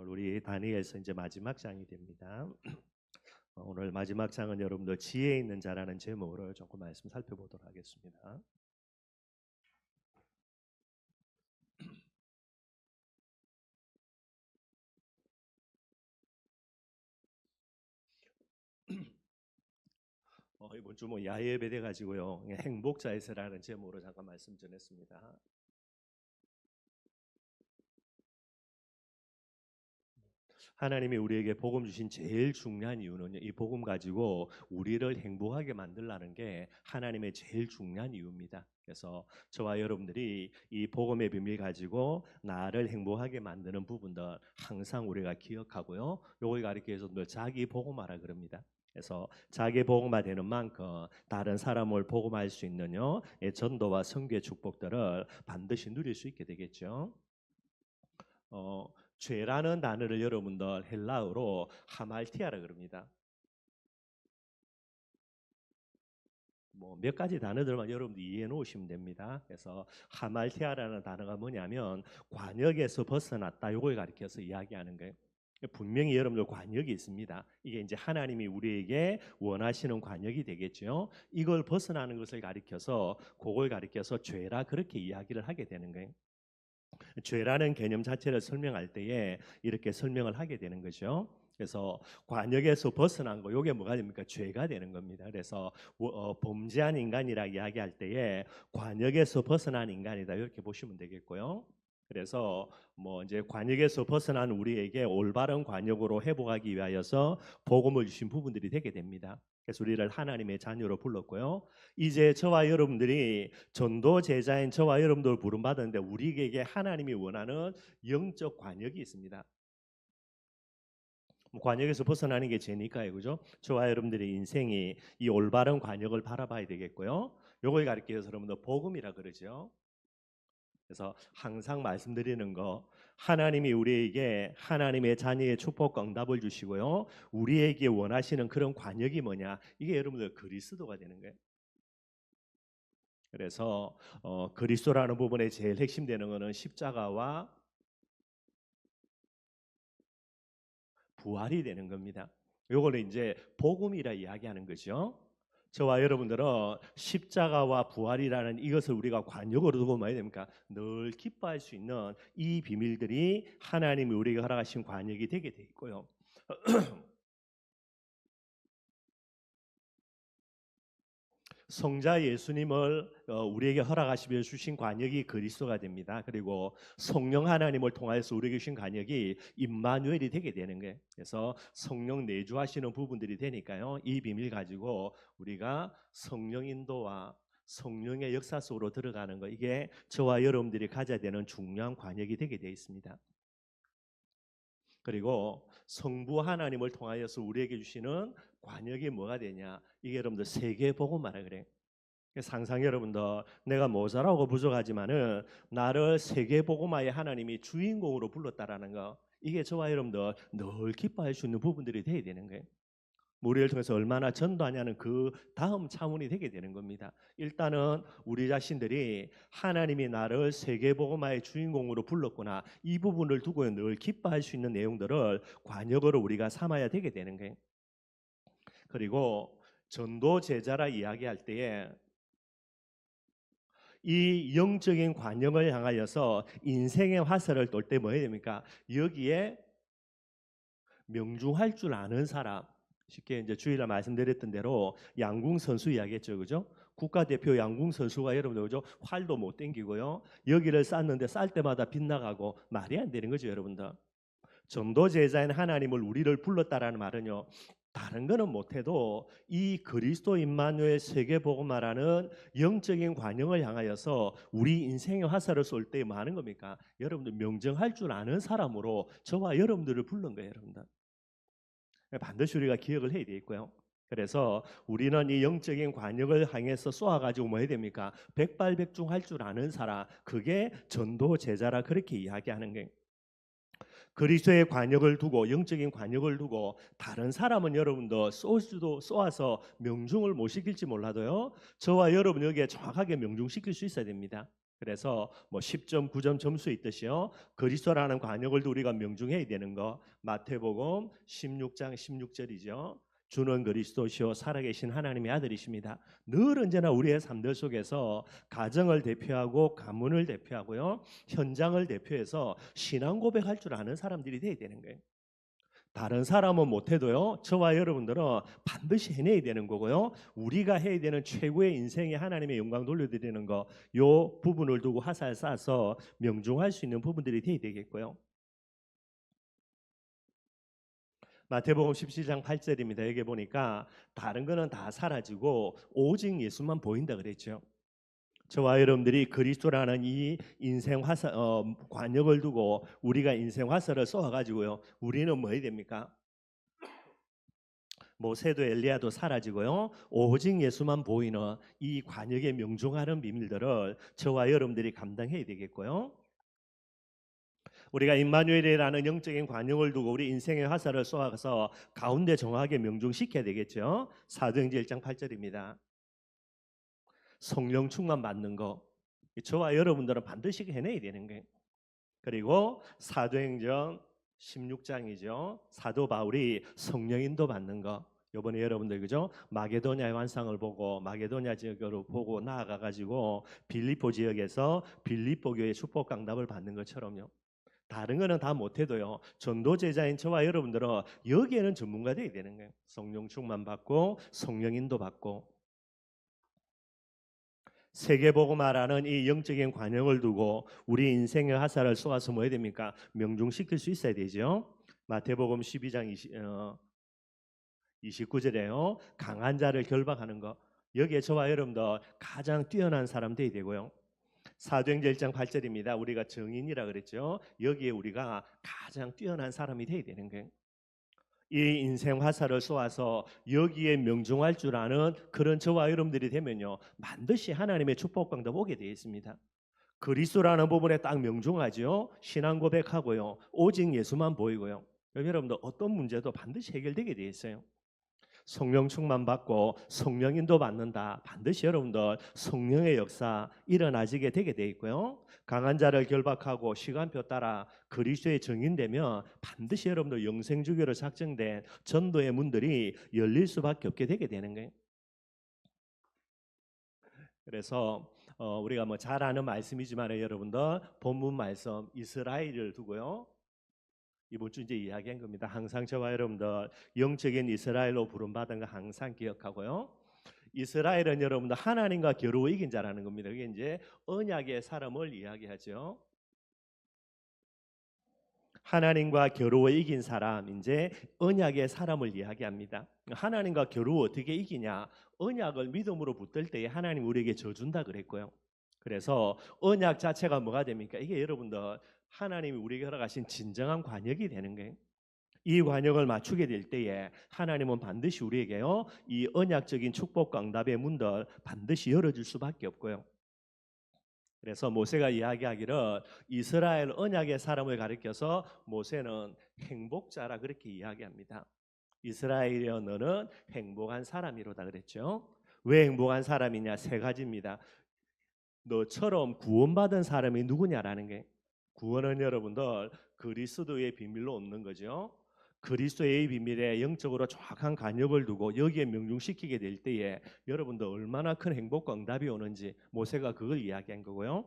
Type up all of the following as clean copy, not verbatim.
오늘 우리 다니엘서 이제 마지막 장이 됩니다. 오늘 마지막 장은 여러분들 지혜 있는 자라는 제목으로 조금 말씀 살펴보도록 하겠습니다. 이번 주 뭐 야예배 돼 가지고요. 행복자에서라는 제목으로 잠깐 말씀 전했습니다. 하나님이 우리에게 복음 주신 제일 중요한 이유는요. 이 복음 가지고 우리를 행복하게 만들라는 게 하나님의 제일 중요한 이유입니다. 그래서 저와 여러분들이 이 복음의 비밀 가지고 나를 행복하게 만드는 부분들 항상 우리가 기억하고요. 요걸 가리켜서 늘 자기 복음화라 그럽니다. 그래서 자기 복음화 되는 만큼 다른 사람을 복음할 수 있는요. 전도와 선교의 축복들을 반드시 누릴 수 있게 되겠죠. 어, 죄라는 단어를 여러분들 헬라어로 하말티아라 그럽니다. 뭐 몇 가지 단어들만 여러분들 이해해 놓으시면 됩니다. 그래서 하말티아라는 단어가 뭐냐면 관역에서 벗어났다 요걸 가리켜서 이야기하는 거예요. 분명히 여러분들 관역이 있습니다. 이게 이제 하나님이 우리에게 원하시는 관역이 되겠죠. 이걸 벗어나는 것을 가리켜서 그걸 가리켜서 죄라 그렇게 이야기를 하게 되는 거예요. 죄라는 개념 자체를 설명할 때에 이렇게 설명을 하게 되는 거죠. 그래서 관역에서 벗어난 거, 이게 뭐가 됩니까? 죄가 되는 겁니다. 그래서 범죄한 인간이라 이야기할 때에 관역에서 벗어난 인간이다 이렇게 보시면 되겠고요. 그래서 뭐 이제 관역에서 벗어난 우리에게 올바른 관역으로 회복하기 위하여서 복음을 주신 부분들이 되게 됩니다. 그래서 우리를 하나님의 자녀로 불렀고요. 이제 저와 여러분들이 전도 제자인 저와 여러분들 부름 받았는데 우리에게 하나님이 원하는 영적 관역이 있습니다. 관역에서 벗어나는 게 죄니까요, 그죠? 저와 여러분들의 인생이 이 올바른 관역을 바라봐야 되겠고요. 요걸 가리켜서 여러분들 복음이라 그러죠. 그래서 항상 말씀드리는 거 하나님이 우리에게 하나님의 자녀의 축복과 응답을 주시고요. 우리에게 원하시는 그런 관역이 뭐냐? 이게 여러분들 그리스도가 되는 거예요. 그래서 그리스도라는 부분에 제일 핵심되는 것은 십자가와 부활이 되는 겁니다. 요거는 이제 복음이라 이야기하는 거죠. 저와 여러분들은 십자가와 부활이라는 이것을 우리가 관역으로 두고 뭐야 됩니까? 늘 기뻐할 수 있는 이 비밀들이 하나님이 우리에게 허락하신 관역이 되게 돼 있고요. 성자 예수님을 우리에게 허락하시며 주신 관역이 그리스도가 됩니다. 그리고 성령 하나님을 통하여서 우리에게 주신 관역이 임마누엘이 되게 되는 거예요. 그래서 성령 내주하시는 부분들이 되니까요. 이 비밀 가지고 우리가 성령 인도와 성령의 역사 속으로 들어가는 거 이게 저와 여러분들이 가져야 되는 중요한 관역이 되게 되어 있습니다. 그리고 성부 하나님을 통하여서 우리에게 주시는 관역이 뭐가 되냐? 이게 여러분들 세계 복음화라 그래요. 상상 여러분들 내가 모자라고 부족하지만은 나를 세계 복음화의 하나님이 주인공으로 불렀다라는 거 이게 저와 여러분들 늘 기뻐할 수 있는 부분들이 돼야 되는 거예요. 우리를 통해서 얼마나 전도하냐는 그 다음 차원이 되게 되는 겁니다. 일단은 우리 자신들이 하나님이 나를 세계복음화의 주인공으로 불렀구나 이 부분을 두고 늘 기뻐할 수 있는 내용들을 관역으로 우리가 삼아야 되게 되는 거예요. 그리고 전도 제자라 이야기할 때에 이 영적인 관역을 향하여서 인생의 화살을 돌 때 뭐 해야 됩니까? 여기에 명중할 줄 아는 사람 쉽게 이제 주일날 말씀드렸던 대로 양궁 선수 이야기했죠, 그죠? 국가대표 양궁 선수가 여러분들 그죠? 활도 못 땡기고요. 여기를 쐈는데 쌀 때마다 빗나가고 말이 안 되는 거죠, 여러분들. 전도 제자인 하나님을 우리를 불렀다라는 말은요. 다른 거는 못해도 이 그리스도 임마누엘 세계 복음화라는 영적인 관영을 향하여서 우리 인생의 화살을 쏠 때 뭐 하는 겁니까? 여러분들 명정할 줄 아는 사람으로 저와 여러분들을 부른 거예요, 여러분들. 반드시 우리가 기억을 해야 되겠고요. 그래서 우리는 이 영적인 관역을 향해서 쏘아가지고 뭐 해야 됩니까? 백발백중할 줄 아는 사람, 그게 전도 제자라 그렇게 이야기하는 거예요. 그리스도의 관역을 두고 영적인 관역을 두고 다른 사람은 여러분도 쏘수도 쏘아서 명중을 못 시킬지 몰라도요. 저와 여러분 여기에 정확하게 명중시킬 수 있어야 됩니다. 그래서 뭐 10점, 9점 점수 있듯이요. 그리스도라는 관역을 우리가 명중해야 되는 거. 마태복음 16장 16절이죠. 주는 그리스도시요 살아계신 하나님의 아들이십니다. 늘 언제나 우리의 삶들 속에서 가정을 대표하고 가문을 대표하고요. 현장을 대표해서 신앙 고백할 줄 아는 사람들이 돼야 되는 거예요. 다른 사람은 못해도요. 저와 여러분들은 반드시 해내야 되는 거고요. 우리가 해야 되는 최고의 인생에 하나님의 영광 돌려드리는 거, 요 부분을 두고 화살 쏴서 명중할 수 있는 부분들이 돼야 되겠고요. 마태복음 17장 8절입니다. 여기 보니까 다른 거는 다 사라지고 오직 예수만 보인다 그랬죠. 저와 여러분들이 그리스도라는 이 인생 화살 관역을 두고 우리가 인생 화살을 쏘아 가지고요. 우리는 뭐 해야 됩니까? 모세도 엘리야도 사라지고요. 오직 예수만 보이는 이 관역에 명중하는 비밀들을 저와 여러분들이 감당해야 되겠고요. 우리가 임마누엘이라는 영적인 관용을 두고 우리 인생의 화살을 쏘아서 가운데 정확하게 명중시켜야 되겠죠. 사도행전 1장 8절입니다. 성령 충만 받는 거. 저와 여러분들은 반드시 해내야 되는 거예요. 그리고 사도행전 16장이죠. 사도 바울이 성령 인도 받는 거. 이번에 여러분들 그죠? 마게도냐의 환상을 보고 마게도냐 지역으로 보고 나아가 가지고 빌립보 지역에서 빌립보 교회 축복 강답을 받는 것처럼요. 다른 거는 다 못해도요. 전도 제자인 저와 여러분들은 여기에는 전문가 되어야 되는 거예요. 성령 충만 받고 성령 인도 받고 세계복음화라는 이 영적인 관용을 두고 우리 인생의 화살을 쏘아서 뭐 해야 됩니까? 명중시킬 수 있어야 되죠. 마태복음 12장 29절에요. 강한 자를 결박하는 거. 여기에 저와 여러분들 가장 뛰어난 사람 되어야 되고요. 사도행전 1장 8절입니다. 우리가 정인이라 그랬죠. 여기에 우리가 가장 뛰어난 사람이 되어야 되는 거예요. 이 인생 화살을 쏘아서 여기에 명중할 줄 아는 그런 저와 여러분들이 되면요. 반드시 하나님의 축복광도 오게 되어 있습니다. 그리스도라는 부분에 딱 명중하죠. 신앙 고백하고요. 오직 예수만 보이고요. 여러분들 어떤 문제도 반드시 해결되게 되어 있어요. 성령 충만 받고 성령 인도 받는다. 반드시 여러분들 성령의 역사 일어나지게 되게 돼 있고요. 강한 자를 결박하고 시간표 따라 그리스도의 증인되면 반드시 여러분들 영생 주기로 작정된 전도의 문들이 열릴 수밖에 없게 되게 되는 거예요. 그래서 우리가 뭐 잘 아는 말씀이지만 여러분들 본문 말씀 이스라엘을 두고요. 이번 주 이제 이야기한 겁니다. 항상 저와 여러분들 영적인 이스라엘로 부름받은 거 항상 기억하고요. 이스라엘은 여러분들 하나님과 겨루어 이긴 자라는 겁니다. 이게 이제 언약의 사람을 이야기하죠. 하나님과 겨루어 이긴 사람, 이제 언약의 사람을 이야기합니다. 하나님과 겨루어 어떻게 이기냐? 언약을 믿음으로 붙들 때에 하나님 우리에게 져준다 그랬고요. 그래서 언약 자체가 뭐가 됩니까? 이게 여러분들 하나님이 우리에게 허락하신 진정한 관역이 되는 거예요. 이 관역을 맞추게 될 때에 하나님은 반드시 우리에게요 이 언약적인 축복과 응답의 문들 반드시 열어줄 수밖에 없고요. 그래서 모세가 이야기하기를 이스라엘 언약의 사람을 가리켜서 모세는 행복자라 그렇게 이야기합니다. 이스라엘이여 너는 행복한 사람이로다 그랬죠. 왜 행복한 사람이냐? 세 가지입니다. 너처럼 구원받은 사람이 누구냐라는 게, 구원은 여러분들 그리스도의 비밀로 얻는 거죠. 그리스도의 비밀에 영적으로 정확한 간역을 두고 여기에 명중시키게 될 때에 여러분들 얼마나 큰 행복과 응답이 오는지 모세가 그걸 이야기한 거고요.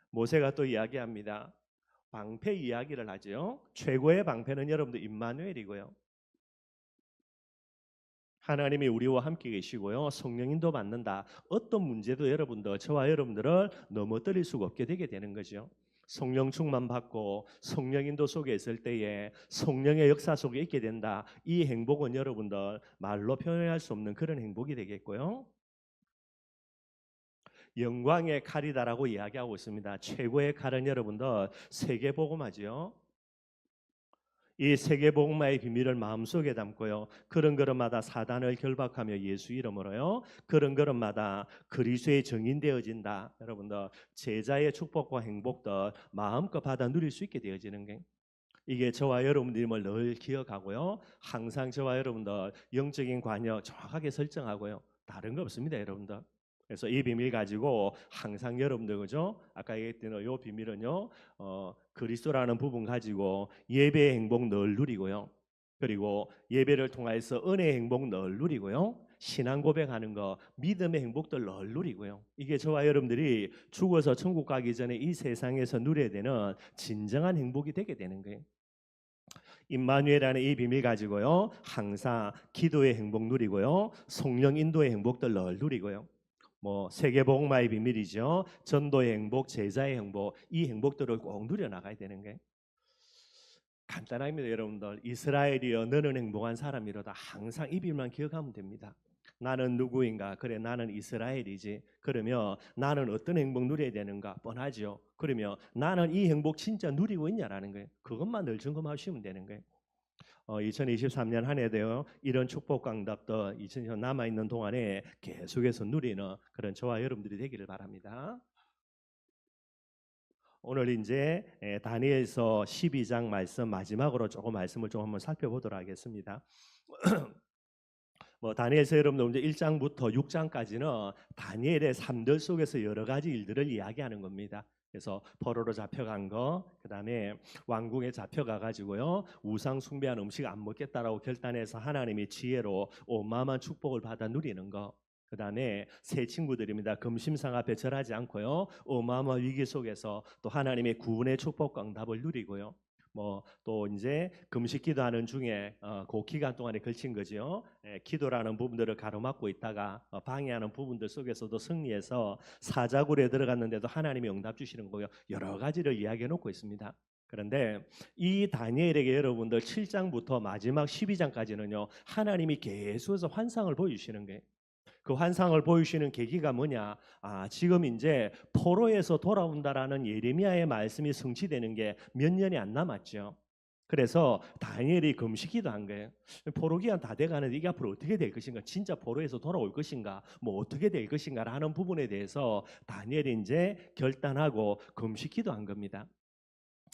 모세가 또 이야기합니다. 방패 이야기를 하죠. 최고의 방패는 여러분들 임마누엘이고요. 하나님이 우리와 함께 계시고요. 성령인도 받는다. 어떤 문제도 여러분들 저와 여러분들을 넘어뜨릴 수가 없게 되게 되는 거죠. 성령 충만 받고 성령인도 속에 있을 때에 성령의 역사 속에 있게 된다. 이 행복은 여러분들 말로 표현할 수 없는 그런 행복이 되겠고요. 영광의 칼이다라고 이야기하고 있습니다. 최고의 칼은 여러분들 세계복음화지요. 이 세계복음화의 비밀을 마음속에 담고요. 걸음걸음마다 사단을 결박하며 예수 이름으로요. 걸음걸음마다 그리스도의 증인되어진다. 여러분들 제자의 축복과 행복들 마음껏 받아 누릴 수 있게 되어지는 게, 이게 저와 여러분들임을 늘 기억하고요. 항상 저와 여러분들 영적인 관여 정확하게 설정하고요. 다른 거 없습니다, 여러분들. 그래서 이 비밀 가지고 항상 여러분들 그죠? 아까 얘기했던 이 비밀은요. 그리스도라는 부분 가지고 예배의 행복 늘 누리고요. 그리고 예배를 통해서 은혜의 행복 늘 누리고요. 신앙 고백하는 거, 믿음의 행복들 늘 누리고요. 이게 저와 여러분들이 죽어서 천국 가기 전에 이 세상에서 누려야 되는 진정한 행복이 되게 되는 거예요. 임마누엘이라는 이 비밀 가지고요. 항상 기도의 행복 누리고요. 성령 인도의 행복들 늘 누리고요. 뭐 세계복음화의 비밀이죠. 전도의 행복, 제자의 행복, 이 행복들을 꼭 누려 나가야 되는 게 간단합니다, 여러분들. 이스라엘이여 너는 행복한 사람이로다. 항상 이 비밀만 기억하면 됩니다. 나는 누구인가? 그래, 나는 이스라엘이지. 그러면 나는 어떤 행복 누려야 되는가? 뻔하죠. 그러면 나는 이 행복 진짜 누리고 있냐라는 거예요. 그것만 늘 점검하시면 되는 거예요. 2023년 한 해도요. 이런 축복 강답도 2020년 남아 있는 동안에 계속해서 누리는 그런 저와 여러분들이 되기를 바랍니다. 오늘 이제 다니엘서 12장 말씀 마지막으로 조금 말씀을 좀 한번 살펴보도록 하겠습니다. 뭐 다니엘서 여러분들 이제 1장부터 6장까지는 다니엘의 삶들 속에서 여러 가지 일들을 이야기하는 겁니다. 그래서 포로로 잡혀간 거, 그다음에 왕궁에 잡혀가 가지고요 우상 숭배한 음식 안 먹겠다라고 결단해서 하나님의 지혜로 어마어마한 축복을 받아 누리는 거. 그다음에 새 친구들입니다. 금심상 앞에 절하지 않고요 어마어마한 위기 속에서 또 하나님의 구원의 축복과 응답을 누리고요. 뭐 또 이제 금식 기도하는 중에 그 기간 동안에 걸친 거죠. 기도라는 부분들을 가로막고 있다가 방해하는 부분들 속에서도 승리해서 사자굴에 들어갔는데도 하나님이 응답 주시는 거요. 여러 가지를 이야기해 놓고 있습니다. 그런데 이 다니엘에게 여러분들 7장부터 마지막 12장까지는요. 하나님이 계속해서 환상을 보여주시는 거예요. 그 환상을 보여주시는 계기가 뭐냐? 지금 이제 포로에서 돌아온다라는 예레미야의 말씀이 성취되는 게 몇 년이 안 남았죠. 그래서 다니엘이 금식기도 한 거예요. 포로 기간 다 돼가는데 이게 앞으로 어떻게 될 것인가? 진짜 포로에서 돌아올 것인가? 뭐 어떻게 될 것인가라는 부분에 대해서 다니엘이 이제 결단하고 금식기도 한 겁니다.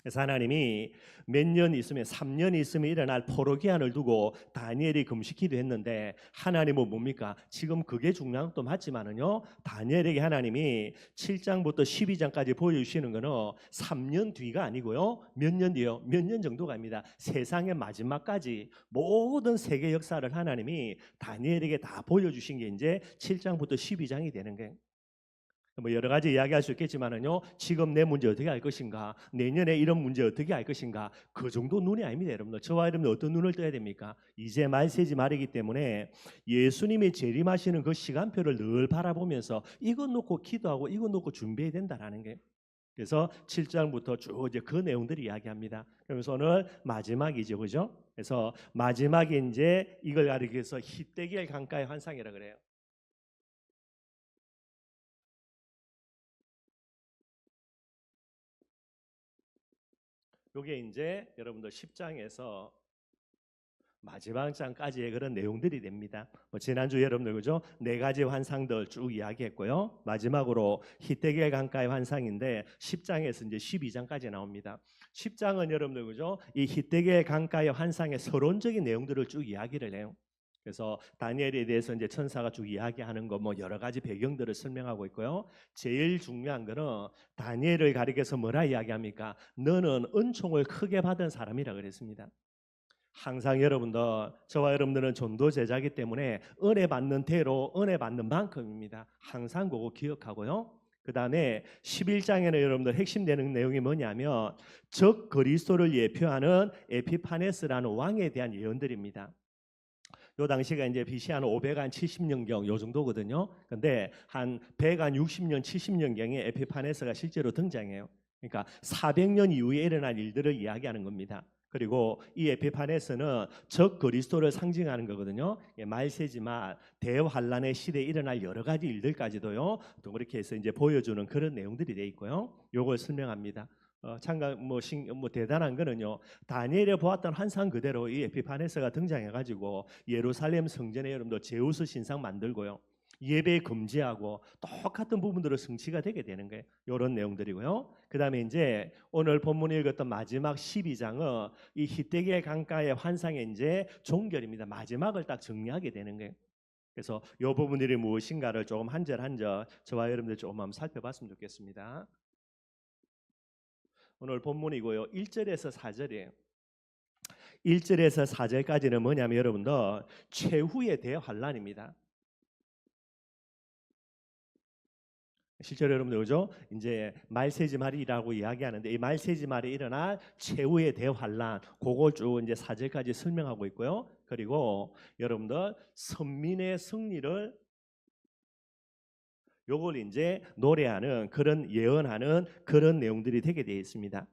그래서 하나님이 몇 년 있으면 3년 있으면 일어날 포로 기한을 두고 다니엘이 금식기도 했는데 하나님은 뭡니까? 지금 그게 중요한 것도 맞지만은요. 다니엘에게 하나님이 7장부터 12장까지 보여주시는 거는 3년 뒤가 아니고요. 몇 년 뒤요? 몇 년 정도 갑니다. 세상의 마지막까지 모든 세계 역사를 하나님이 다니엘에게 다 보여주신 게 이제 7장부터 12장이 되는 거예요. 뭐 여러 가지 이야기할 수 있겠지만은요. 지금 내 문제 어떻게 할 것인가? 내년에 이런 문제 어떻게 할 것인가? 그 정도 눈이 아닙니다, 여러분들. 저와 여러분들 어떤 눈을 떠야 됩니까? 이제 말세지 말이기 때문에 예수님이 재림하시는 그 시간표를 늘 바라보면서 이것 놓고 기도하고 이것 놓고 준비해야 된다라는 게. 그래서 7장부터 쭉 이제 그 내용들이 이야기합니다. 그러면서 오늘 마지막이죠, 그죠? 그래서 마지막에 이제 이걸 가리기 위해서 히데길 강가의 환상이라 그래요. 요게 이제 여러분들 10장에서 마지막 장까지의 그런 내용들이 됩니다. 뭐 지난주 여러분들 그죠? 네 가지 환상들 쭉 이야기했고요. 마지막으로 히데길 강가의 환상인데 10장에서 이제 12장까지 나옵니다. 10장은 여러분들 그죠? 이 히데길 강가의 환상의 서론적인 내용들을 쭉 이야기를 해요. 그래서 다니엘에 대해서 이제 천사가 쭉 이야기하는 거 뭐 여러 가지 배경들을 설명하고 있고요. 제일 중요한 거는 다니엘을 가리켜서 뭐라 이야기합니까? 너는 은총을 크게 받은 사람이라 그랬습니다. 항상 여러분들 저와 여러분들은 전도 제자이기 때문에 은혜 받는 대로 은혜 받는 만큼입니다. 항상 그거 기억하고요. 그 다음에 11장에는 여러분들 핵심되는 내용이 뭐냐면 적 그리스도를 예표하는 에피파네스라는 왕에 대한 예언들입니다. 요 당시가 이제 BC 한 500한 70년경 요 정도거든요. 근데 한 100한 60년 70년경에 에피파네스가 실제로 등장해요. 그러니까 400년 이후에 일어날 일들을 이야기하는 겁니다. 그리고 이 에피파네스는 적 그리스도를 상징하는 거거든요. 말세지만 대환란의 시대에 일어날 여러 가지 일들까지도요. 또 그렇게 해서 이제 보여주는 그런 내용들이 돼 있고요. 요걸 설명합니다. 참가 뭐 대단한 거는요. 다니엘이 보았던 환상 그대로 이 에피파네스가 등장해 가지고 예루살렘 성전에 여러분들 제우스 신상 만들고요. 예배 금지하고 똑같은 부분들을 성취가 되게 되는 거예요. 이런 내용들이고요. 그다음에 이제 오늘 본문 읽었던 마지막 12장은 이 히데길 강가의 환상의 이제 종결입니다. 마지막을 딱 정리하게 되는 거예요. 그래서 이 부분들이 무엇인가를 조금 한 절 한 절 저와 여러분들 조금 한번 살펴봤으면 좋겠습니다. 오늘 본문이고요. 1절에서 4절이에요. 1절에서 4절까지는 뭐냐면 여러분들 최후의 대환란입니다. 실제로 여러분들 그죠? 이제 말세지말이라고 이야기하는데 이 말세지말이 일어날 최후의 대환란 그걸 쭉 이제 4절까지 설명하고 있고요. 그리고 여러분들 선민의 승리를 요걸 이제 노래하는 그런 예언하는 그런 내용들이 되게 되어 있습니다.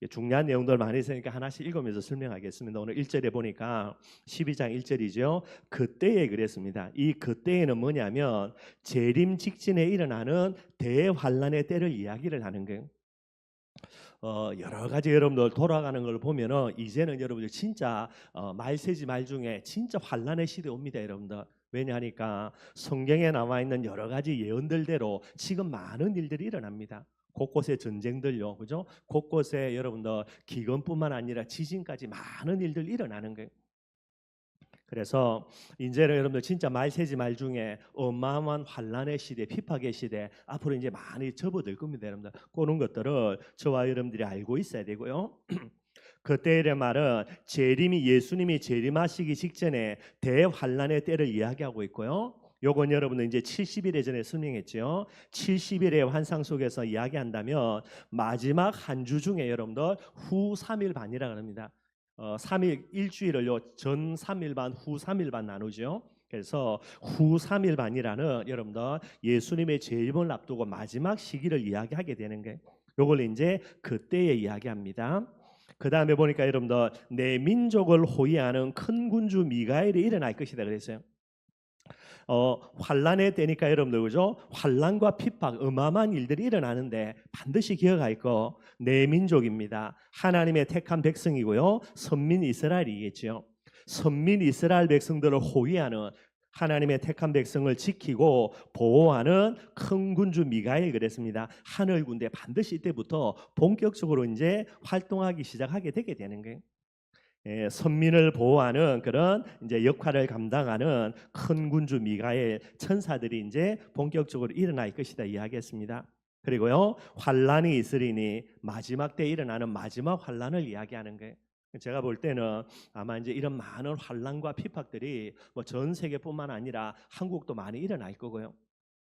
중요한 내용들 많이 있으니까 하나씩 읽으면서 설명하겠습니다. 오늘 1절에 보니까 12장 1절이죠. 그때에 그랬습니다. 이 그때에는 뭐냐면 재림 직전에 일어나는 대환란의 때를 이야기를 하는 거예요. 여러 가지 여러분들 돌아가는 걸 보면은 이제는 여러분들 진짜 말세지 말 중에 진짜 환란의 시대 옵니다, 여러분들. 왜냐하니까 성경에 나와 있는 여러 가지 예언들대로 지금 많은 일들이 일어납니다. 곳곳에 전쟁들요, 그죠? 곳곳에 여러분들 기근뿐만 아니라 지진까지 많은 일들 일어나는 거예요. 그래서 이제는 여러분들 진짜 말세지 말 중에 어마어마한 환란의 시대, 핍박의 시대 앞으로 이제 많이 접어들 겁니다, 여러분들. 그런 것들을 저와 여러분들이 알고 있어야 되고요. 그때의 말은 예수님이 재림하시기 직전에 대환란의 때를 이야기하고 있고요. 요건 여러분들 이제 70일에 전에 설명했죠. 70일의 환상 속에서 이야기한다면 마지막 한 주 중에 여러분들 후 3일 반이라고 합니다. 3일 일주일을요 전 3일 반, 후 3일 반 나누죠. 그래서 후 3일 반이라는 여러분들 예수님의 재림을 앞두고 마지막 시기를 이야기하게 되는 게 요걸 이제 그때에 이야기합니다. 그 다음에 보니까 여러분들 내 민족을 호위하는 큰 군주 미가엘이 일어날 것이다 그랬어요. 환란의 때니까 여러분들 그죠? 환란과 핍박 어마어마한 일들이 일어나는데 반드시 기억할 거 내 민족입니다. 하나님의 택한 백성이고요. 선민 이스라엘이겠죠. 선민 이스라엘 백성들을 호위하는 하나님의 택한 백성을 지키고 보호하는 큰 군주 미가엘 그랬습니다. 하늘 군대 반드시 이때부터 본격적으로 이제 활동하기 시작하게 되게 되는 거예요. 선민을 보호하는 그런 이제 역할을 감당하는 큰 군주 미가엘 천사들이 이제 본격적으로 일어날 것이다 이야기했습니다. 그리고요 환란이 있으리니 마지막 때 일어나는 마지막 환란을 이야기하는 거예요. 제가 볼 때는 아마 이제 이런 많은 환란과 핍박들이 뭐 전 세계뿐만 아니라 한국도 많이 일어날 거고요.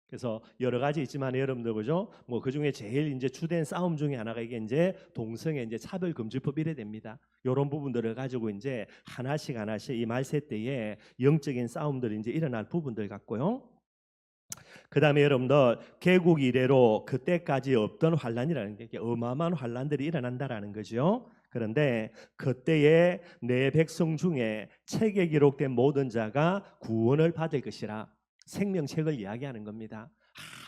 그래서 여러 가지 있지만 여러분들 그죠? 뭐 그 중에 제일 이제 주된 싸움 중에 하나가 이게 이제 동성애 이제 차별금지법 이래 됩니다. 이런 부분들을 가지고 이제 하나씩 하나씩 이 말세 때에 영적인 싸움들이 이제 일어날 부분들 같고요. 그 다음에 여러분들 개국 이래로 그때까지 없던 환란이라는 게 어마어마한 환란들이 일어난다라는 거죠. 그런데 그때에 내 백성 중에 책에 기록된 모든 자가 구원을 받을 것이라 생명책을 이야기하는 겁니다.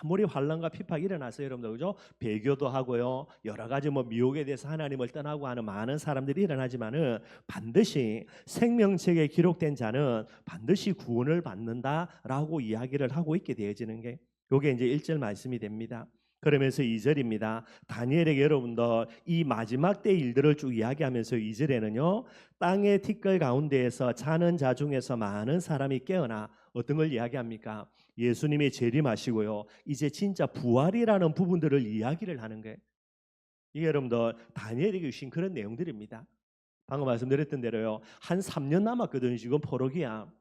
아무리 환란과 핍박이 일어나서 여러분들 그죠? 배교도 하고요. 여러 가지 뭐 미혹에 대해서 하나님을 떠나고 하는 많은 사람들이 일어나지만은 반드시 생명책에 기록된 자는 반드시 구원을 받는다라고 이야기를 하고 있게 되어지는 게 요게 이제 1절 말씀이 됩니다. 그러면서 2절입니다. 다니엘에게 여러분들 이 마지막 때 일들을 쭉 이야기하면서 2절에는요. 땅의 티끌 가운데에서 자는 자 중에서 많은 사람이 깨어나 어떤 걸 이야기합니까? 예수님이 재림하시고요. 이제 진짜 부활이라는 부분들을 이야기를 하는 거예요. 이게 여러분들 다니엘에게 주신 그런 내용들입니다. 방금 말씀드렸던 대로요. 한 3년 남았거든요. 지금 포로기야.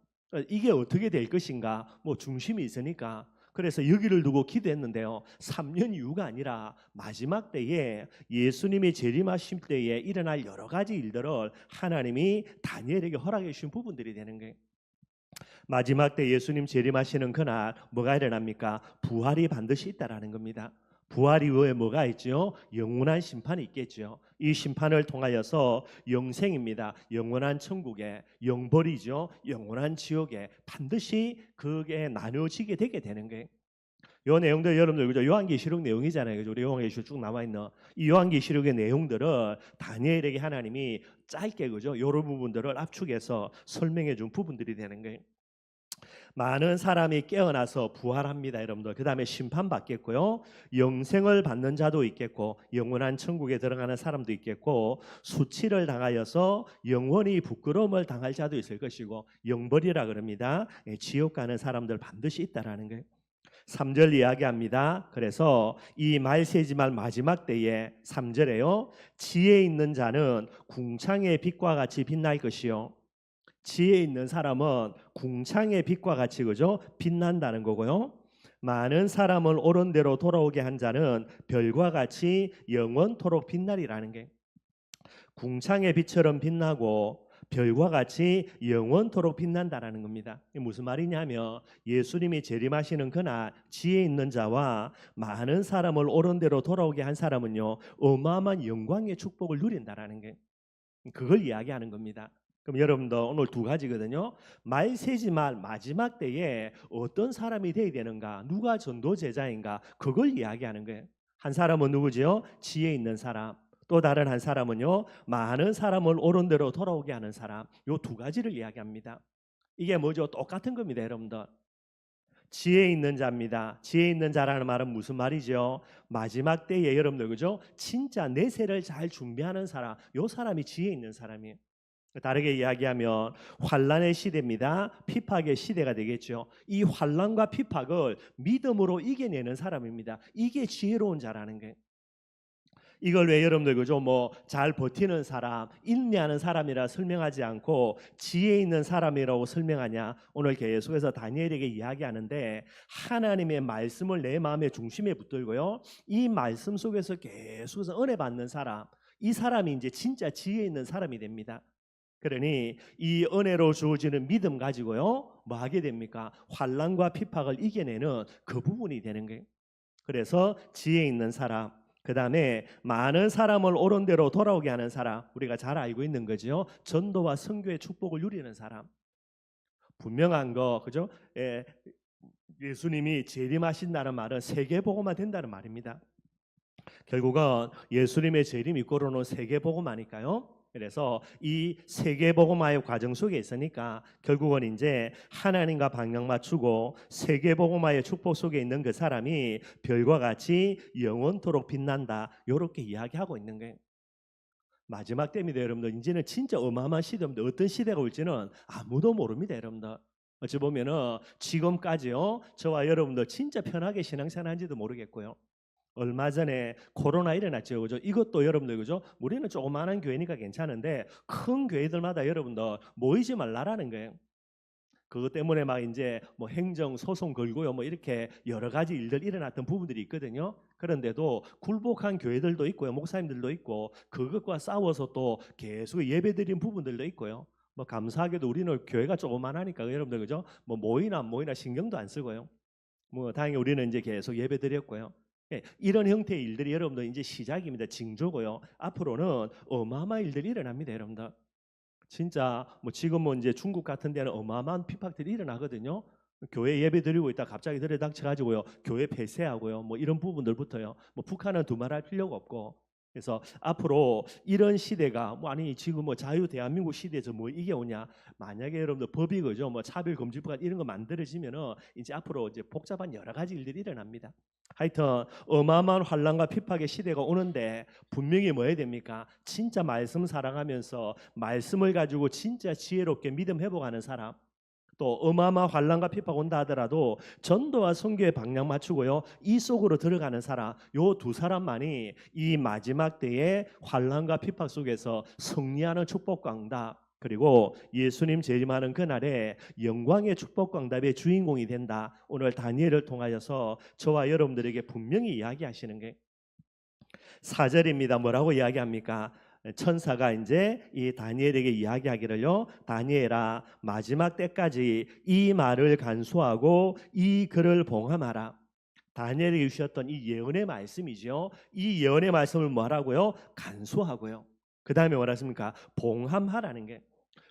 이게 어떻게 될 것인가? 뭐 중심이 있으니까. 그래서 여기를 두고 기도했는데요. 3년 이후가 아니라 마지막 때에 예수님이 재림하실 때에 일어날 여러 가지 일들을 하나님이 다니엘에게 허락해 주신 부분들이 되는 거예요. 마지막 때 예수님 재림하시는 그날 뭐가 일어납니까? 부활이 반드시 있다라는 겁니다. 부활 이후에 뭐가 있죠? 영원한 심판이 있겠죠. 이 심판을 통하여서 영생입니다. 영원한 천국에, 영벌이죠. 영원한 지옥에 반드시 그게 나누어지게 되게 되는 거예요. 요 내용들 여러분들 그죠? 요한계시록 내용이잖아요. 그죠? 우리 요한계시록 쭉 나와 있는 이 요한계시록의 내용들을 다니엘에게 하나님이 짧게 그죠? 요런 부분들을 압축해서 설명해 준 부분들이 되는 거예요. 많은 사람이 깨어나서 부활합니다, 여러분들. 그 다음에 심판받겠고요. 영생을 받는 자도 있겠고, 영원한 천국에 들어가는 사람도 있겠고, 수치를 당하여서 영원히 부끄러움을 당할 자도 있을 것이고, 영벌이라 그럽니다. 지옥 가는 사람들 반드시 있다라는 거예요. 3절 이야기합니다. 그래서 이 말세지말 마지막 때에 3절에요. 지혜 있는 자는 궁창의 빛과 같이 빛날 것이요. 지혜 있는 사람은 궁창의 빛과 같이 그죠? 빛난다는 거고요. 많은 사람을 옳은 대로 돌아오게 한 자는 별과 같이 영원토록 빛나리라는 게 궁창의 빛처럼 빛나고 별과 같이 영원토록 빛난다라는 겁니다. 이게 무슨 말이냐면 예수님이 재림하시는 그날 지혜 있는 자와 많은 사람을 옳은 대로 돌아오게 한 사람은요 어마어마한 영광의 축복을 누린다라는 게 그걸 이야기하는 겁니다. 그럼 여러분들 오늘 두 가지거든요. 말세지말 마지막 때에 어떤 사람이 되어야 되는가, 누가 전도 제자인가, 그걸 이야기하는 거예요. 한 사람은 누구지요? 지혜 있는 사람. 또 다른 한 사람은요, 많은 사람을 옳은 대로 돌아오게 하는 사람. 요 두 가지를 이야기합니다. 이게 뭐죠? 똑같은 겁니다, 여러분들. 지혜 있는 자입니다. 지혜 있는 자라는 말은 무슨 말이죠? 마지막 때에 여러분들 그죠? 진짜 내세를 잘 준비하는 사람, 요 사람이 지혜 있는 사람이에요. 다르게 이야기하면 환란의 시대입니다. 핍박의 시대가 되겠죠. 이 환란과 핍박을 믿음으로 이겨내는 사람입니다. 이게 지혜로운 자라는 게. 이걸 왜 여러분들 그죠? 뭐 잘 버티는 사람, 인내하는 사람이라 설명하지 않고 지혜 있는 사람이라고 설명하냐? 오늘 계속해서 다니엘에게 이야기하는데 하나님의 말씀을 내 마음의 중심에 붙들고요. 이 말씀 속에서 계속해서 은혜 받는 사람, 이 사람이 이제 진짜 지혜 있는 사람이 됩니다. 그러니 이 은혜로 주어지는 믿음 가지고요. 뭐 하게 됩니까? 환난과 핍박을 이겨내는 그 부분이 되는 거예요. 그래서 지혜 있는 사람, 그다음에 많은 사람을 옳은 대로 돌아오게 하는 사람, 우리가 잘 알고 있는 거죠. 전도와 선교의 축복을 누리는 사람. 분명한 거, 그죠? 예수님이 재림하신다는 말은 세계 복음화 된다는 말입니다. 결국은 예수님의 재림 이꼬르는 세계 복음화니까요. 그래서 이 세계 복음화의 과정 속에 있으니까 결국은 이제 하나님과 방향 맞추고 세계 복음화의 축복 속에 있는 그 사람이 별과 같이 영원토록 빛난다. 이렇게 이야기하고 있는 거예요. 마지막 때입니다, 여러분들. 이제는 진짜 어마어마한 시대입니다. 어떤 시대가 올지는 아무도 모릅니다, 여러분들. 어찌 보면은 지금까지요, 저와 여러분들 진짜 편하게 신앙생활한지도 모르겠고요. 얼마 전에 코로나 일어났죠, 그죠? 이것도 여러분들 그죠? 우리는 조그마한 교회니까 괜찮은데 큰 교회들마다 여러분들 모이지 말라라는 거예요. 그것 때문에 막 이제 뭐 행정 소송 걸고요, 뭐 이렇게 여러 가지 일들 일어났던 부분들이 있거든요. 그런데도 굴복한 교회들도 있고요, 목사님들도 있고 그것과 싸워서 또 계속 예배드린 부분들도 있고요. 뭐 감사하게도 우리는 교회가 조그만하니까 여러분들 그죠? 뭐 모이나 안 모이나 신경도 안 쓰고요. 뭐 다행히 우리는 이제 계속 예배드렸고요. 예, 이런 형태의 일들이 여러분들 이제 시작입니다. 징조고요. 앞으로는 어마어마한 일들이 일어납니다, 여러분들. 진짜 뭐 지금 뭐 이제 중국 같은 데는 어마어마한 핍박들이 일어나거든요. 교회 예배 드리고 있다 갑자기 들이닥쳐가지고요 교회 폐쇄하고요 뭐 이런 부분들부터요. 뭐 북한은 두말할 필요가 없고 그래서 앞으로 이런 시대가 뭐 아니 지금 뭐 자유 대한민국 시대에서 뭐 이게 오냐 만약에 여러분들 법이 그죠 뭐 차별금지법 이런 거 만들어지면은 이제 앞으로 이제 복잡한 여러 가지 일들이 일어납니다. 하여튼 어마어마한 환란과 핍박의 시대가 오는데 분명히 뭐 해야 됩니까? 진짜 말씀 사랑하면서 말씀을 가지고 진짜 지혜롭게 믿음 회복하는 사람 또 어마어마한 환란과 핍박 온다 하더라도 전도와 선교에 방향 맞추고요. 이 속으로 들어가는 사람, 요 두 사람만이 이 마지막 때의 환란과 핍박 속에서 승리하는 축복과 응답 그리고 예수님 재림하는 그날에 영광의 축복과 응답의 주인공이 된다. 오늘 다니엘을 통하여서 저와 여러분들에게 분명히 이야기하시는 게 4절입니다. 뭐라고 이야기합니까? 천사가 이제 이 다니엘에게 이야기하기를요. 다니엘아 마지막 때까지 이 말을 간수하고 이 글을 봉함하라. 다니엘에게 주셨던 이 예언의 말씀이죠. 이 예언의 말씀을 뭐하라고요? 간수하고요. 그 다음에 뭐라습니까? 봉함하라는 게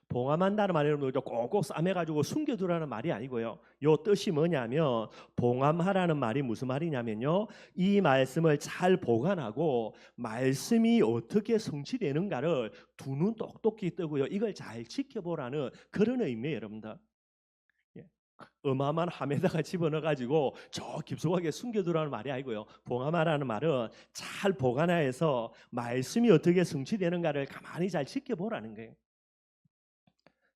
봉함한다는 말이 여러분들 꼭꼭 싸매가지고 숨겨두라는 말이 아니고요. 요 뜻이 뭐냐면 봉함하라는 말이 무슨 말이냐면요. 이 말씀을 잘 보관하고 말씀이 어떻게 성취되는가를 두 눈 똑똑히 뜨고요. 이걸 잘 지켜보라는 그런 의미예요, 여러분들. 예. 어마어마한 함에다가 집어넣어가지고 저 깊숙하게 숨겨두라는 말이 아니고요. 봉하마라는 말은 잘 보관해서 말씀이 어떻게 성취되는가를 가만히 잘 지켜보라는 거예요.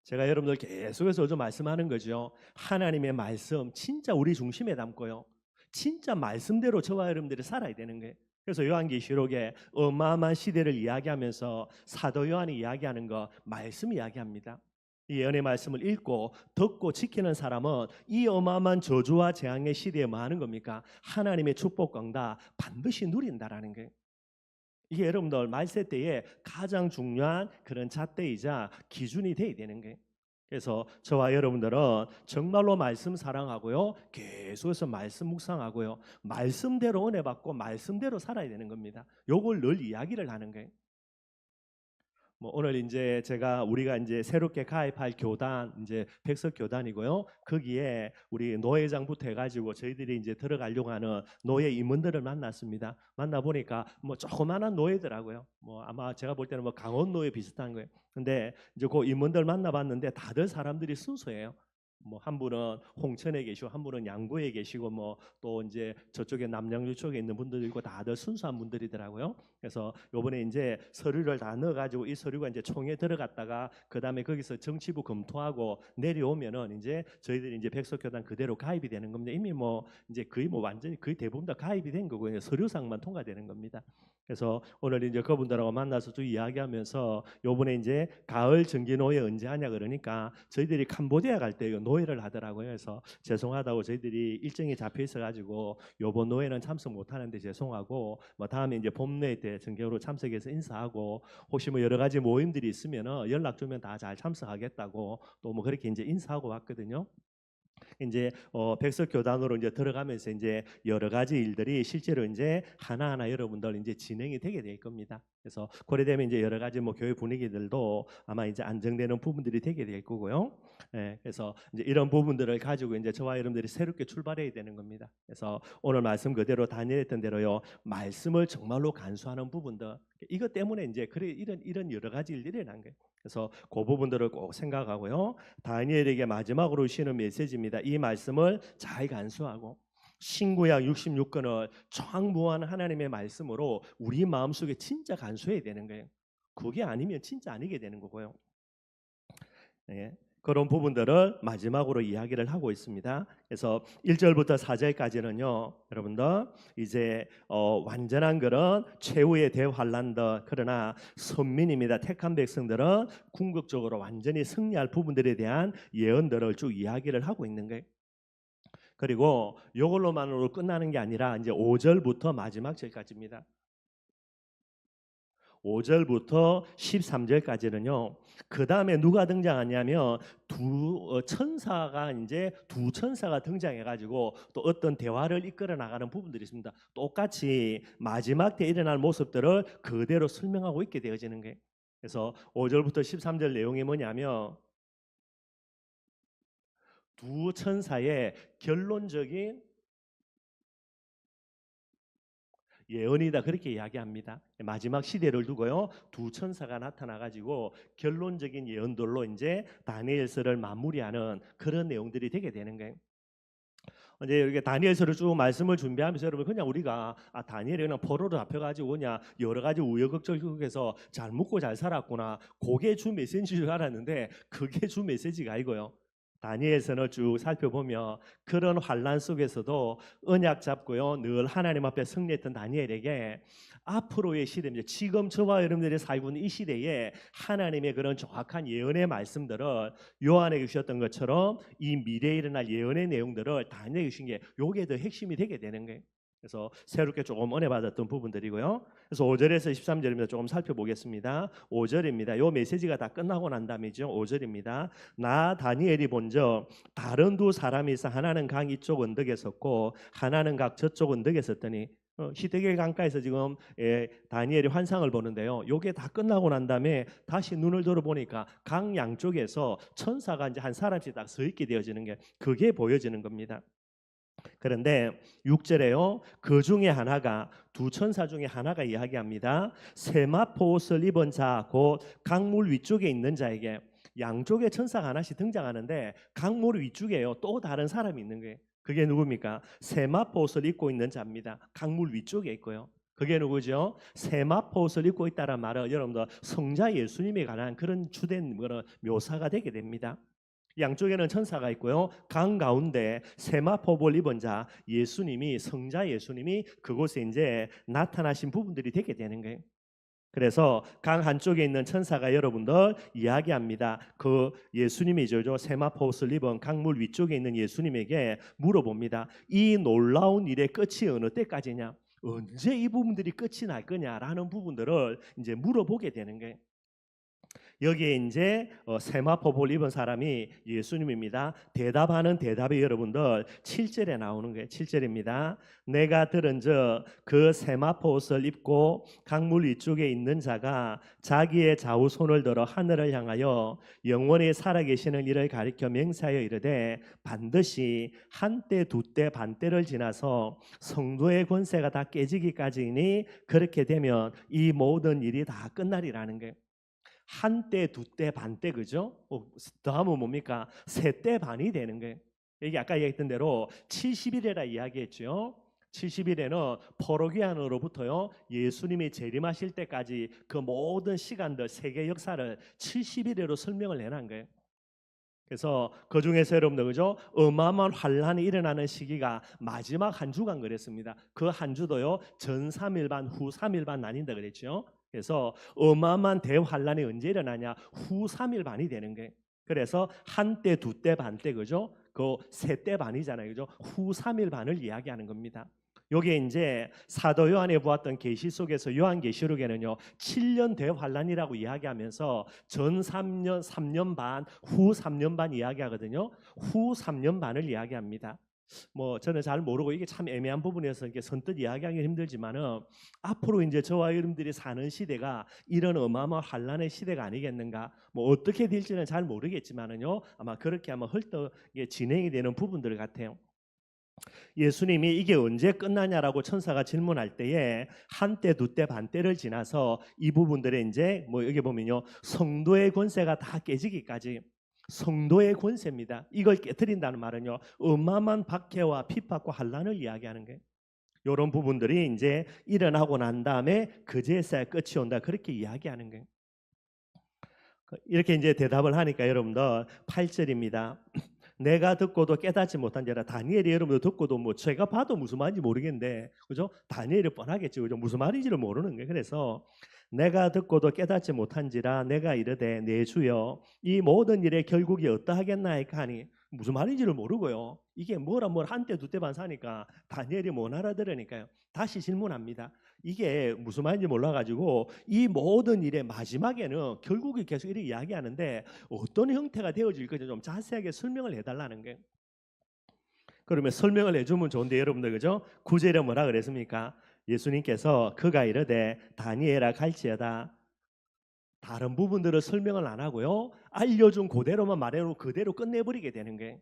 제가 여러분들 계속해서 요즘 말씀하는 거죠. 하나님의 말씀 진짜 우리 중심에 담고요. 진짜 말씀대로 저와 여러분들이 살아야 되는 거예요. 그래서 요한계시록에 어마어마한 시대를 이야기하면서 사도 요한이 이야기하는 거 말씀 이야기합니다. 이 예언의 말씀을 읽고 듣고 지키는 사람은 이 어마어마한 저주와 재앙의 시대에 뭐 하는 겁니까? 하나님의 축복광다 반드시 누린다라는 거예요. 이게 여러분들 말세 때에 가장 중요한 그런 잣대이자 기준이 돼야 되는 거예요. 그래서 저와 여러분들은 정말로 말씀 사랑하고요. 계속해서 말씀 묵상하고요. 말씀대로 은혜 받고 말씀대로 살아야 되는 겁니다. 요걸 늘 이야기를 하는 거예요. 뭐 오늘 이제 우리가 이제 새롭게 가입할 교단 이제 백석 교단이고요. 거기에 우리 노회장부터 해가지고 저희들이 이제 들어가려고 하는 노예 임원들을 만났습니다. 만나 보니까 뭐 조그만한 노예더라고요. 뭐 아마 제가 볼 때는 뭐 강원 노예 비슷한 거예요. 근데 이제 그 임원들 만나봤는데 다들 사람들이 순수해요. 뭐 한 분은 홍천에 계시고 한 분은 양구에 계시고 뭐 또 이제 저쪽에 남양주 쪽에 있는 분들도 있고 다들 순수한 분들이더라고요. 그래서 요번에 이제 서류를 다 넣어가지고 이 서류가 이제 총회 들어갔다가 그 다음에 거기서 정치부 검토하고 내려오면은 이제 저희들이 이제 백석교단 그대로 가입이 되는 겁니다. 이미 뭐 이제 거의 뭐 완전히 거의 대부분 다 가입이 된 거고요. 서류상만 통과되는 겁니다. 그래서 오늘 이제 그분들하고 만나서 쭉 이야기하면서 요번에 이제 가을 정기 노예 언제 하냐 그러니까 저희들이 캄보디아 갈 때 노예를 하더라고요. 그래서 죄송하다고 저희들이 일정이 잡혀 있어 가지고 요번 노예는 참석 못 하는데 죄송하고 뭐 다음에 이제 봄 노예 때 정기로 참석해서 인사하고 혹시 뭐 여러 가지 모임들이 있으면은 연락 주면 다 잘 참석하겠다고 또 뭐 그렇게 이제 인사하고 왔거든요. 이제 백석 교단으로 이제 들어가면서 이제 여러 가지 일들이 실제로 이제 하나하나 여러분들 이제 진행이 되게 될 겁니다. 그래서 그래되면 이제 여러 가지 뭐 교회 분위기들도 아마 이제 안정되는 부분들이 되게 될 거고요. 예, 그래서 이제 이런 부분들을 가지고 이제 저와 여러분들이 새롭게 출발해야 되는 겁니다. 그래서 오늘 말씀 그대로 다니었던 대로요. 말씀을 정말로 간수하는 부분들 이것 때문에 이제 그래 이런 여러 가지 일들이 일어난 거예요. 그래서 그 부분들을 꼭 생각하고요. 다니엘에게 마지막으로 주시는 메시지입니다. 이 말씀을 잘 간수하고 신구약 66권을 청무한 하나님의 말씀으로 우리 마음속에 진짜 간수해야 되는 거예요. 그게 아니면 진짜 아니게 되는 거고요. 네. 그런 부분들을 마지막으로 이야기를 하고 있습니다. 그래서 1절부터 4절까지는요. 여러분들 이제 완전한 그런 최후의 대환란들 그러나 선민입니다. 택한 백성들은 궁극적으로 완전히 승리할 부분들에 대한 예언들을 쭉 이야기를 하고 있는 거예요. 그리고 이걸로만으로 끝나는 게 아니라 이제 5절부터 마지막 절까지입니다. 5절부터 13절까지는요. 그 다음에 누가 등장하냐면 천사가 이제 두 천사가 등장해 가지고 또 어떤 대화를 이끌어 나가는 부분들이 있습니다. 똑같이 마지막 때 일어날 모습들을 그대로 설명하고 있게 되어지는 거예요. 그래서 5절부터 13절 내용이 뭐냐면 두 천사의 결론적인 예언이다 그렇게 이야기합니다. 마지막 시대를 두고요. 두 천사가 나타나 가지고 결론적인 예언들로 이제 다니엘서를 마무리하는 그런 내용들이 되게 되는 거예요. 이제 이렇게 다니엘서를 쭉 말씀을 준비하면서 여러분 그냥 우리가 다니엘이 그냥 포로로 잡혀가지고 그냥 여러 가지 우여곡절 속에서 잘 묵고 잘 살았구나 그게 주 메시지인 줄 알았는데 그게 주 메시지가 아니고요. 다니엘서를 쭉 살펴보면 그런 환란 속에서도 언약 잡고요 늘 하나님 앞에 승리했던 다니엘에게 앞으로의 시대입니다. 지금 저와 여러분들이 살고 있는 이 시대에 하나님의 그런 정확한 예언의 말씀들을 요한에게 주셨던 것처럼 이 미래에 일어날 예언의 내용들을 다니엘에게 주신 게 요게 더 핵심이 되게 되는 거예요. 그래서 새롭게 조금 은혜 받았던 부분들이고요. 그래서 5절에서 13절입니다. 조금 살펴보겠습니다. 5절입니다. 요 메시지가 다 끝나고 난 다음이죠. 5절입니다. 나 다니엘이 본적 다른 두 사람이 있어 하나는 강 이쪽 언덕에 섰고 하나는 각 저쪽 언덕에 섰더니 히데겔 강가에서 지금 다니엘이 환상을 보는데요. 요게 다 끝나고 난 다음에 다시 눈을 들어 보니까 강 양쪽에서 천사가 이제 한 사람씩 딱 서 있게 되어지는 게 그게 보여지는 겁니다. 그런데 6절에요. 그 중에 하나가 두 천사 중에 하나가 이야기합니다. 세마포 옷을 입은 자 곧 강물 위쪽에 있는 자에게 양쪽에 천사가 하나씩 등장하는데 강물 위쪽에요. 또 다른 사람이 있는 거예요. 그게 누굽니까? 세마포 옷을 입고 있는 자입니다. 강물 위쪽에 있고요. 그게 누구죠? 세마포 옷을 입고 있다는 말은 여러분들 성자 예수님에 관한 그런 주된 그런 묘사가 되게 됩니다. 양쪽에는 천사가 있고요. 강 가운데 세마포를 입은 자 예수님이 성자 예수님이 그곳에 이제 나타나신 부분들이 되게 되는 거예요. 그래서 강 한쪽에 있는 천사가 여러분들 이야기합니다. 그 예수님이죠. 세마포 옷을 입은 강물 위쪽에 있는 예수님에게 물어봅니다. 이 놀라운 일의 끝이 어느 때까지냐? 언제 이 부분들이 끝이 날 거냐라는 부분들을 이제 물어보게 되는 거예요. 여기에 이제 세마포를 입은 사람이 예수님입니다. 대답하는 대답이 여러분들 7절에 나오는 거예요. 7절입니다. 내가 들은즉 그 세마포 옷을 입고 강물 위쪽에 있는 자가 자기의 좌우 손을 들어 하늘을 향하여 영원히 살아계시는 이를 가리켜 맹세하여 이르되 반드시 한때 두때 반때를 지나서 성도의 권세가 다 깨지기까지니 그렇게 되면 이 모든 일이 다 끝나리라는 거예요. 한때, 두때, 반때 그죠? 다음은 뭡니까? 세때 반이 되는 거예요. 이게 아까 얘기했던 대로 70일이라 이야기했죠. 70일에는 포로기안으로부터요 예수님이 재림하실 때까지 그 모든 시간들 세계 역사를 70일으로 설명을 해놓은 거예요. 그래서 그 중에서 여러분들 그죠? 어마어마한 환란이 일어나는 시기가 마지막 한 주간 그랬습니다. 그 한 주도요 전 3일 반, 후 3일 반 나뉜다 그랬죠. 그래서 어마어마한 대환란이 언제 일어나냐? 후 3일 반이 되는 거예요. 그래서 한때, 두때, 반때 그죠? 그 세때 반이잖아요. 그죠? 후 3일 반을 이야기하는 겁니다. 요게 이제 사도 요한에 보았던 계시 속에서 요한계시록에는요 7년 대환란이라고 이야기하면서 전 3년 반, 후 3년 반 이야기하거든요. 후 3년 반을 이야기합니다. 뭐 저는 잘 모르고 이게 참 애매한 부분이어서 이렇게 선뜻 이야기하기 힘들지만은 앞으로 이제 저와 여러분들이 사는 시대가 이런 어마어마한 환란의 시대가 아니겠는가? 뭐 어떻게 될지는 잘 모르겠지만은요 아마 그렇게 아마 헐떡 진행이 되는 부분들 같아요. 예수님이 이게 언제 끝나냐라고 천사가 질문할 때에 한때, 두때, 반때를 지나서 이 부분들에 이제 뭐 여기 보면요 성도의 권세가 다 깨지기까지 성도의 권세입니다. 이걸 깨뜨린다는 말은요 어마어마한 박해와 핍박과 환란을 이야기하는 거예요. 이런 부분들이 이제 일어나고 난 다음에 그제서야 끝이 온다 그렇게 이야기하는 거예요. 이렇게 이제 대답을 하니까 여러분들 8절입니다. 내가 듣고도 깨닫지 못한 자라 다니엘이 여러분들 듣고도 뭐 제가 봐도 무슨 말인지 모르겠는데 그죠? 다니엘이 뻔하겠죠. 그죠? 무슨 말인지를 모르는 거예요. 그래서 내가 듣고도 깨닫지 못한지라 내가 이르되 내 주여 이 모든 일의 결국이 어떠하겠나이까 하니 무슨 말인지를 모르고요. 이게 뭐라 한때 두때 반 사니까 다니엘이 못 알아들으니까요. 다시 질문합니다. 이게 무슨 말인지 몰라가지고 이 모든 일의 마지막에는 결국에 계속 이렇게 이야기하는데 어떤 형태가 되어질 건지 좀 자세하게 설명을 해달라는 거예요. 그러면 설명을 해주면 좋은데 여러분들 그죠? 구절에 뭐라 그랬습니까? 예수님께서 그가 이르되 다니엘아 갈지어다 다른 부분들을 설명을 안 하고요 알려준 그대로만 말해놓고 그대로 끝내버리게 되는 거예요.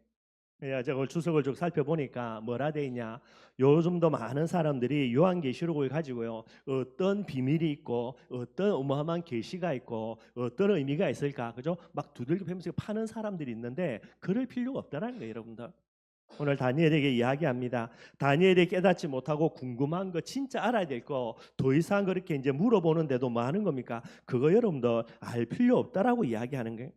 제가 주석을 쭉 살펴보니까 뭐라 돼 있냐? 요즘도 많은 사람들이 요한계시록을 가지고요 어떤 비밀이 있고 어떤 어마어마한 계시가 있고 어떤 의미가 있을까 그죠? 막 두들겨 패면서 파는 사람들이 있는데 그럴 필요가 없다는 거예요, 여러분들. 오늘 다니엘에게 이야기합니다. 다니엘이 깨닫지 못하고 궁금한 거 진짜 알아야 될 거 더 이상 그렇게 이제 물어보는데도 뭐 하는 겁니까? 그거 여러분들 알 필요 없다라고 이야기하는 거예요.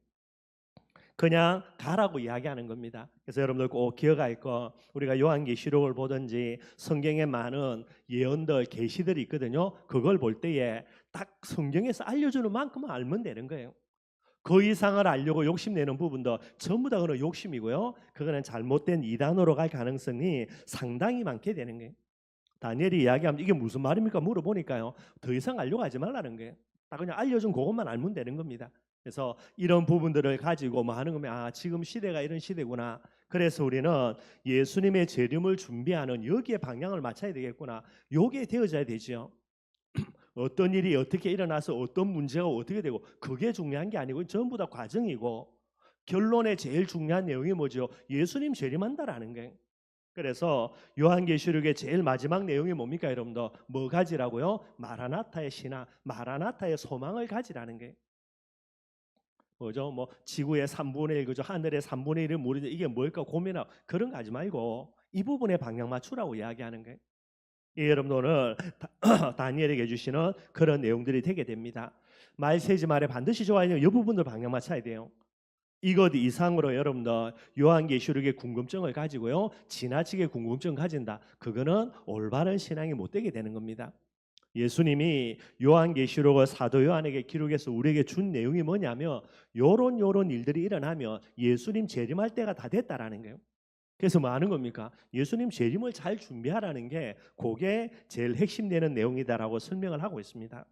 그냥 가라고 이야기하는 겁니다. 그래서 여러분들 꼭 기억할 거 우리가 요한계시록을 보든지 성경에 많은 예언들 계시들이 있거든요. 그걸 볼 때에 딱 성경에서 알려주는 만큼만 알면 되는 거예요. 그 이상을 알려고 욕심내는 부분도 전부 다 그런 욕심이고요. 그거는 잘못된 이단으로 갈 가능성이 상당히 많게 되는 거예요. 다니엘이 이야기하면 이게 무슨 말입니까? 물어보니까요. 더 이상 알려고 하지 말라는 거예요. 딱 그냥 알려준 그것만 알면 되는 겁니다. 그래서 이런 부분들을 가지고 뭐 하는 거면 지금 시대가 이런 시대구나. 그래서 우리는 예수님의 재림을 준비하는 여기에 방향을 맞춰야 되겠구나. 요게 되어져야 되죠. 어떤 일이 어떻게 일어나서 어떤 문제가 어떻게 되고 그게 중요한 게 아니고 전부 다 과정이고 결론에 제일 중요한 내용이 뭐죠? 예수님 재림한다라는 거예요. 그래서 요한계시록의 제일 마지막 내용이 뭡니까 여러분들? 뭐 가지라고요? 마라나타의 신앙, 마라나타의 소망을 가지라는 거예요. 뭐죠? 뭐 지구의 3분의 1, 그죠? 하늘의 3분의 1을 모르죠. 이게 뭘까 고민하고 그런 거 하지 말고 이 부분에 방향 맞추라고 이야기하는 거예요. 예, 여러분 오늘 다니엘에게 주시는 그런 내용들이 되게 됩니다. 말 세지 말에 반드시 좋아야 되는 이 부분들 방향 맞춰야 돼요. 이것 이상으로 여러분들 요한계시록의 궁금증을 가지고요 지나치게 궁금증 가진다. 그거는 올바른 신앙이 못 되게 되는 겁니다. 예수님이 요한계시록을 사도 요한에게 기록해서 우리에게 준 내용이 뭐냐면 요런 일들이 일어나면 예수님 재림할 때가 다 됐다라는 거예요. 그래서 뭐 하는 겁니까? 예수님 재림을 잘 준비하라는 게 그게 제일 핵심되는 내용이다라고 설명을 하고 있습니다.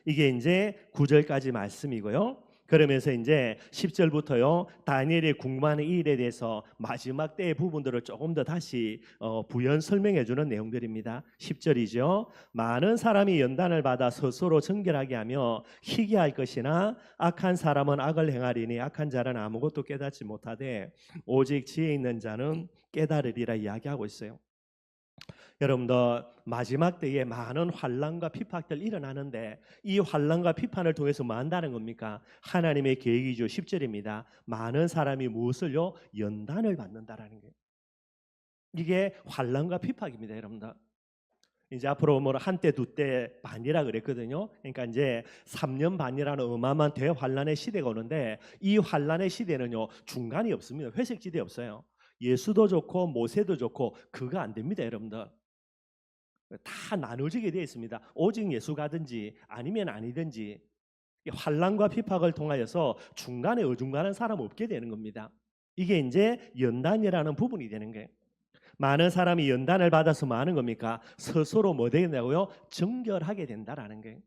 이게 이제 9절까지 말씀이고요. 그러면서 이제 10절부터요 다니엘이 궁금하는 이 일에 대해서 마지막 때의 부분들을 조금 더 다시 부연 설명해 주는 내용들입니다. 10절이죠. 많은 사람이 연단을 받아 스스로 정결하게 하며 희귀할 것이나 악한 사람은 악을 행하리니 악한 자는 아무것도 깨닫지 못하되 오직 지혜 있는 자는 깨달으리라 이야기하고 있어요. 여러분들 마지막 때에 많은 환난과 핍박들 일어나는데 이 환난과 비판을 통해서 뭐 한다는 겁니까? 하나님의 계획이죠. 10절입니다. 많은 사람이 무엇을요? 연단을 받는다라는 거예요. 이게 환난과 핍박입니다, 여러분들. 이제 앞으로 뭐 한때 두 때 반이라 그랬거든요. 그러니까 이제 3년 반이라는 어마어마한 대환란의 시대가 오는데 이 환란의 시대는요 중간이 없습니다. 회색지대 없어요. 예수도 좋고 모세도 좋고 그거 안 됩니다, 여러분들. 다 나눠지게 되어 있습니다. 오직 예수 가든지 아니면 아니든지 환란과 핍박을 통하여서 중간에 어중간한 사람 없게 되는 겁니다. 이게 이제 연단이라는 부분이 되는 거예요. 많은 사람이 연단을 받아서 뭐 하는 겁니까? 스스로 뭐 되겠냐고요? 정결하게 된다라는 거예요.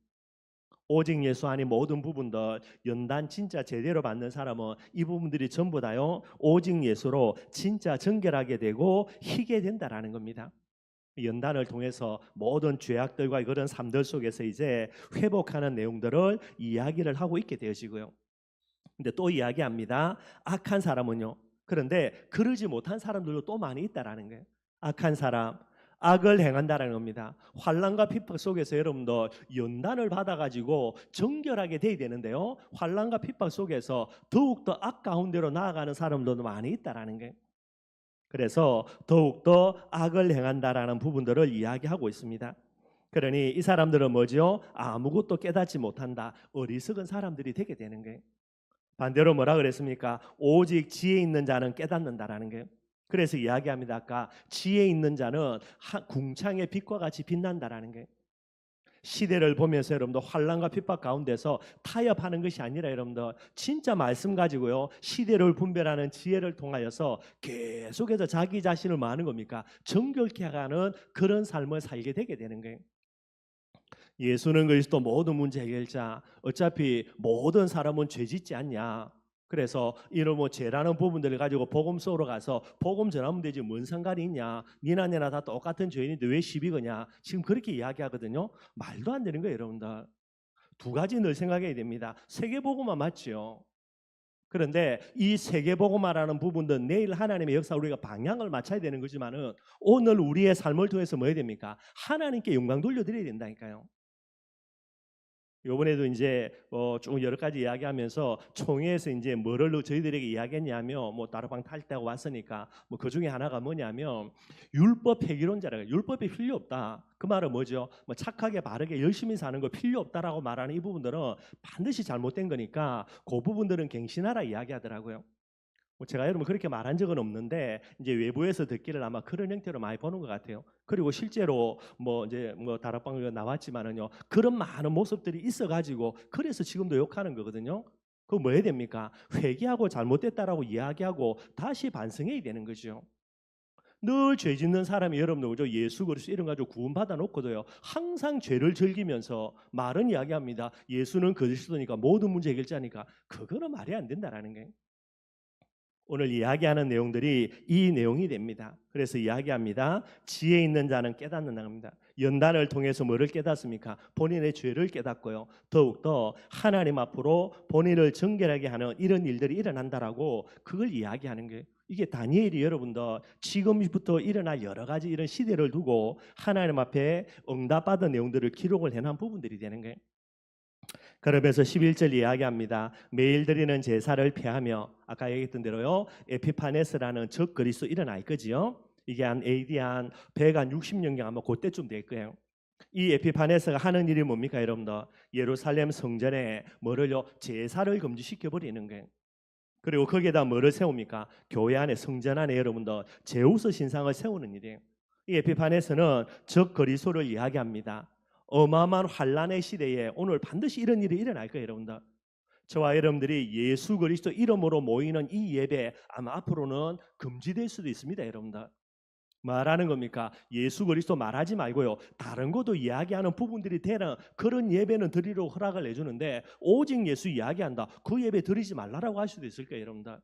오직 예수 아닌 모든 부분들 연단 진짜 제대로 받는 사람은 이 부분들이 전부 다요 오직 예수로 진짜 정결하게 되고 희게 된다라는 겁니다. 연단을 통해서 모든 죄악들과 그런 삶들 속에서 이제 회복하는 내용들을 이야기를 하고 있게 되어지고요. 근데 또 이야기합니다. 악한 사람은요. 그런데 그러지 못한 사람들도 또 많이 있다라는 거예요. 악한 사람, 악을 행한다라는 겁니다. 환난과 핍박 속에서 여러분도 연단을 받아가지고 정결하게 돼야 되는데요. 환난과 핍박 속에서 더욱더 악 가운데로 나아가는 사람들도 많이 있다라는 거예요. 그래서 더욱더 악을 행한다라는 부분들을 이야기하고 있습니다. 그러니 이 사람들은 뭐죠? 아무것도 깨닫지 못한다. 어리석은 사람들이 되게 되는 거예요. 반대로 뭐라 그랬습니까? 오직 지혜 있는 자는 깨닫는다라는 거예요. 그래서 이야기합니다. 아까 지혜 있는 자는 궁창의 빛과 같이 빛난다라는 거예요. 시대를 보면서 여러분들 환난과 핍박 가운데서 타협하는 것이 아니라 여러분들 진짜 말씀 가지고요 시대를 분별하는 지혜를 통하여서 계속해서 자기 자신을 뭐 하는 겁니까? 정결케 하는 그런 삶을 살게 되게 되는 거예요. 예수는 그리스도 모든 문제 해결자. 어차피 모든 사람은 죄 짓지 않냐. 그래서 이런 뭐 죄라는 부분들을 가지고 복음 속으로 가서 복음 전하면 되지 뭔 상관이 있냐. 니나 내나 다 똑같은 죄인인데 왜 시비 거냐. 지금 그렇게 이야기하거든요. 말도 안 되는 거예요, 여러분들. 두 가지 늘 생각해야 됩니다. 세계복음만 맞지요. 그런데 이 세계복음화라는 부분도 내일 하나님의 역사 우리가 방향을 맞춰야 되는 거지만은 오늘 우리의 삶을 통해서 뭐 해야 됩니까? 하나님께 영광 돌려드려야 된다니까요. 요번에도 이제 좀 여러 가지 이야기하면서 총회에서 이제 뭐를 저희들에게 이야기했냐면 뭐 다르방 탈 때가 왔으니까 뭐 그 중에 하나가 뭐냐면 율법 폐기론자라 율법이 필요 없다. 그 말은 뭐죠? 뭐 착하게 바르게 열심히 사는 거 필요 없다라고 말하는 이 부분들은 반드시 잘못된 거니까 그 부분들은 갱신하라 이야기하더라고요. 뭐 제가 여러분 그렇게 말한 적은 없는데 이제 외부에서 듣기를 아마 그런 형태로 많이 보는 것 같아요. 그리고 실제로 뭐 이제 뭐 다락방에 나왔지만은요 그런 많은 모습들이 있어가지고 그래서 지금도 욕하는 거거든요. 그거 뭐 해야 됩니까? 회개하고 잘못됐다라고 이야기하고 다시 반성해야 되는 거죠. 늘 죄 짓는 사람이 여러분들 그죠? 예수 그리스도 이런 가지고 구원받아 놓고도요 항상 죄를 즐기면서 말은 이야기합니다. 예수는 그리스도니까 모든 문제 해결자니까 그거는 말이 안 된다라는 거예요. 오늘 이야기하는 내용들이 이 내용이 됩니다. 그래서 이야기합니다. 지혜 있는 자는 깨닫는다 합니다. 연단을 통해서 뭐를 깨닫습니까? 본인의 죄를 깨닫고요. 더욱더 하나님 앞으로 본인을 정결하게 하는 이런 일들이 일어난다라고 그걸 이야기하는 거예요. 이게 다니엘이 여러분들 지금부터 일어날 여러 가지 이런 시대를 두고 하나님 앞에 응답받은 내용들을 기록을 해놓은 부분들이 되는 거예요. 그러면서 11절 이야기합니다. 매일 드리는 제사를 폐하며 아까 얘기했던 대로요. 에피파네스라는 적 그리스도 일어날 거지요. 이게 한 AD 한 160년경 아마 그때쯤 될 거예요. 이 에피파네스가 하는 일이 뭡니까 여러분들? 예루살렘 성전에 뭐를요? 제사를 금지시켜 버리는 거예요. 그리고 거기에다 뭐를 세웁니까? 교회 안에 성전 안에 여러분들 제우스 신상을 세우는 일이에요. 이 에피파네스는 적 그리스도를 이야기합니다. 어마어마한 환란의 시대에 오늘 반드시 이런 일이 일어날 거예요, 여러분들. 저와 여러분들이 예수 그리스도 이름으로 모이는 이 예배 아마 앞으로는 금지될 수도 있습니다, 여러분들. 말하는 겁니까? 예수 그리스도 말하지 말고요. 다른 것도 이야기하는 부분들이 되는 그런 예배는 드리려고 허락을 내주는데 오직 예수 이야기한다. 그 예배 드리지 말라라고 할 수도 있을 거예요, 여러분들.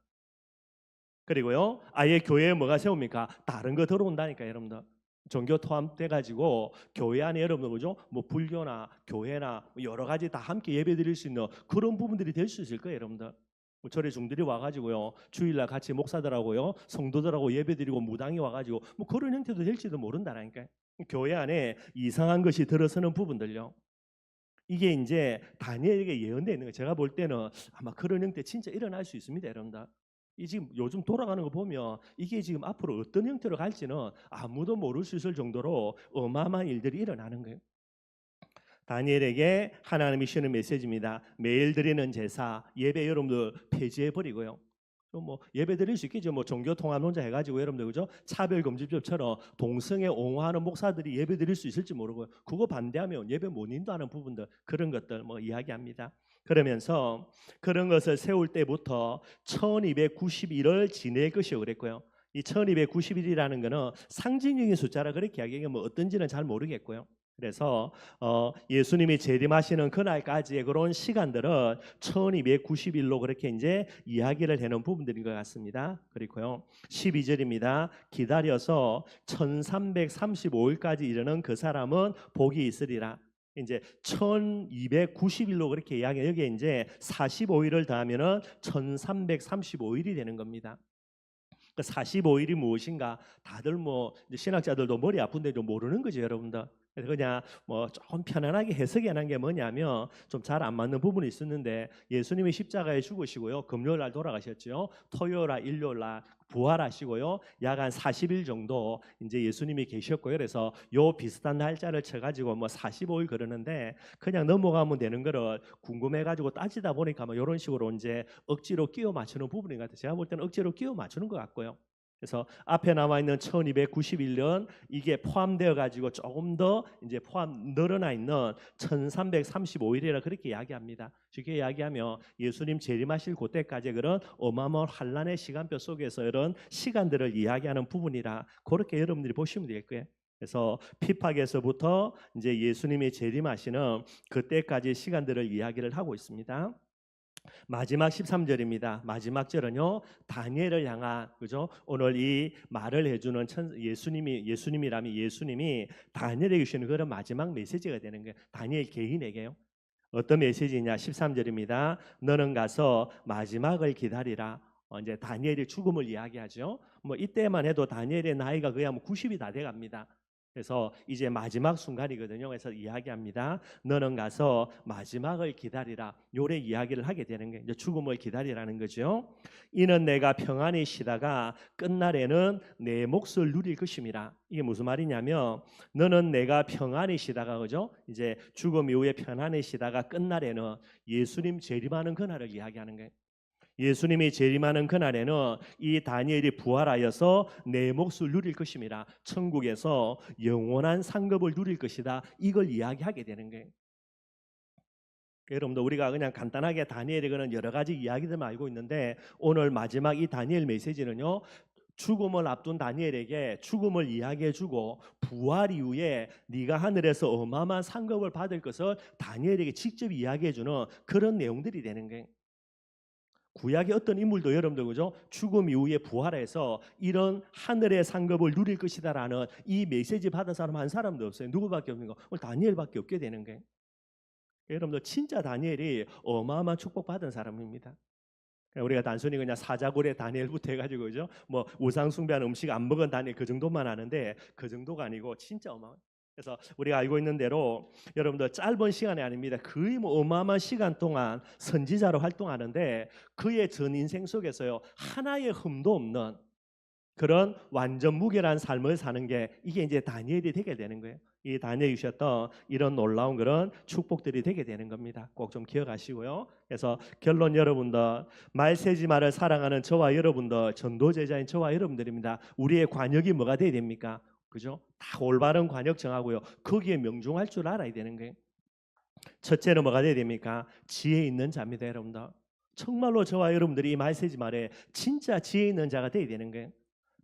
그리고요. 아예 교회에 뭐가 세웁니까? 다른 거 들어온다니까, 여러분들. 종교 토합돼 가지고 교회 안에 여러분들 그죠? 뭐 불교나 교회나 뭐 여러 가지 다 함께 예배 드릴 수 있는 그런 부분들이 될 수 있을 거예요, 여러분들. 뭐 절에 중들이 와가지고요 주일날 같이 목사들하고요 성도들하고 예배드리고 무당이 와가지고 뭐 그런 형태도 될지도 모른다라니까. 교회 안에 이상한 것이 들어서는 부분들요. 이게 이제 다니엘에게 예언되어 있는 거예요. 제가 볼 때는 아마 그런 형태 진짜 일어날 수 있습니다, 여러분들. 이 지금 요즘 돌아가는 거 보면 이게 지금 앞으로 어떤 형태로 갈지는 아무도 모를 수 있을 정도로 어마어마한 일들이 일어나는 거예요. 다니엘에게 하나님이 주는 메시지입니다. 매일 드리는 제사 예배 여러분들 폐지해 버리고요. 뭐 예배 드릴 수 있겠죠. 뭐 종교 통합론자 해가지고 여러분들 그죠? 차별금지법처럼 동성애 옹호하는 목사들이 예배 드릴 수 있을지 모르고요. 그거 반대하면 예배 못 인도하는 부분들 그런 것들 뭐 이야기합니다. 그러면서 그런 것을 세울 때부터 1291을 지낼 것이요 그랬고요. 이 1291이라는 거는 상징적인 숫자라 그렇게 이야기하면 뭐 어떤지는 잘 모르겠고요. 그래서 예수님이 재림하시는 그날까지의 그런 시간들은 1290일로 그렇게 이제 이야기를 해놓은 부분들인 것 같습니다. 그리고요 12절입니다. 기다려서 1335일까지 이르는 그 사람은 복이 있으리라. 이제 1290일로 그렇게 이야기해요. 여기에 이제 45일을 더하면은 1335일이 되는 겁니다. 그 45일이 무엇인가 다들 뭐 신학자들도 머리 아픈데 좀 모르는 거죠, 여러분들. 그래서 그냥 뭐 조금 편안하게 해석해 놓은 게 뭐냐면 좀 잘 안 맞는 부분이 있었는데 예수님이 십자가에 죽으시고요. 금요일 날 돌아가셨죠. 토요일 날 일요일 날 부활하시고요. 약 한 40일 정도 이제 예수님이 계셨고요. 그래서 요 비슷한 날짜를 쳐 가지고 뭐 45일 그러는데 그냥 넘어가면 되는 거를 궁금해 가지고 따지다 보니까 뭐 이런 식으로 이제 억지로 끼워 맞추는 부분인 것 같아요. 제가 볼 때는 억지로 끼워 맞추는 것 같고요. 그래서 앞에 나와 있는 1291년 이게 포함되어 가지고 조금 더 이제 포함 늘어나 있는 1335일이라 그렇게 이야기합니다. 쉽게 이야기하면 예수님 재림하실 그때까지 그런 어마어마한 환란의 시간표 속에서 이런 시간들을 이야기하는 부분이라 그렇게 여러분들이 보시면 될 거예요. 그래서 피팍에서부터 이제 예수님이 재림하시는 그때까지 시간들을 이야기를 하고 있습니다. 마지막 13절입니다. 마지막 절은요. 다니엘을 향한 그죠? 오늘 이 말을 해주는 예수님이라면 예수님이 다니엘에게 주시는 그런 마지막 메시지가 되는 거예요. 다니엘 개인에게요. 어떤 메시지냐? 13절입니다. 너는 가서 마지막을 기다리라. 이제 다니엘의 죽음을 이야기하죠. 뭐 이때만 해도 다니엘의 나이가 거의 한 90이 다 돼갑니다. 그래서 이제 마지막 순간이거든요. 그래서 이야기합니다. 너는 가서 마지막을 기다리라. 요래 이야기를 하게 되는 게 이제 죽음을 기다리라는 거죠. 이는 내가 평안히 쉬다가 끝날에는 내 몫을 누릴 것임이라. 이게 무슨 말이냐면 너는 내가 평안히 쉬다가 그죠? 이제 죽음 이후에 편안히 쉬다가 끝날에는 예수님 재림하는 그날을 이야기하는 거예요. 예수님이 재림하는 그날에는 이 다니엘이 부활하여서 내 몫을 누릴 것임이라. 천국에서 영원한 상급을 누릴 것이다. 이걸 이야기하게 되는 거예요. 여러분들 우리가 그냥 간단하게 다니엘의 그런 여러 가지 이야기들만 알고 있는데 오늘 마지막 이 다니엘 메시지는요. 죽음을 앞둔 다니엘에게 죽음을 이야기해주고 부활 이후에 네가 하늘에서 어마어마한 상급을 받을 것을 다니엘에게 직접 이야기해주는 그런 내용들이 되는 거예요. 구약의 어떤 인물도 여러분들 그죠? 죽음 이후에 부활해서 이런 하늘의 상급을 누릴 것이다라는 이 메시지 받은 사람 한 사람도 없어요. 누구밖에 없는 거? 오늘 다니엘밖에 없게 되는 거예요. 여러분들 진짜 다니엘이 어마어마한 축복받은 사람입니다. 우리가 단순히 그냥 사자굴의 다니엘부터 해가지고 그죠? 뭐 우상 숭배하는 음식 안 먹은 다니엘 그 정도만 아는데 그 정도가 아니고 진짜 어마어마. 그래서 우리가 알고 있는 대로 여러분들 짧은 시간이 아닙니다. 거의 뭐 어마어마한 시간 동안 선지자로 활동하는데 그의 전 인생 속에서요 하나의 흠도 없는 그런 완전 무결한 삶을 사는 게 이게 이제 다니엘이 되게 되는 거예요. 이 다니엘이 주셨던 이런 놀라운 그런 축복들이 되게 되는 겁니다. 꼭 좀 기억하시고요. 그래서 결론 여러분들 말세지마를 사랑하는 저와 여러분들 전도 제자인 저와 여러분들입니다. 우리의 관역이 뭐가 돼야 됩니까? 그죠? 다 올바른 관역 정하고요. 거기에 명중할 줄 알아야 되는 거예요. 첫째는 뭐가 돼야 됩니까? 지혜 있는 자입니다, 여러분들. 정말로 저와 여러분들이 이 말세지 말에 진짜 지혜 있는 자가 돼야 되는 거예요.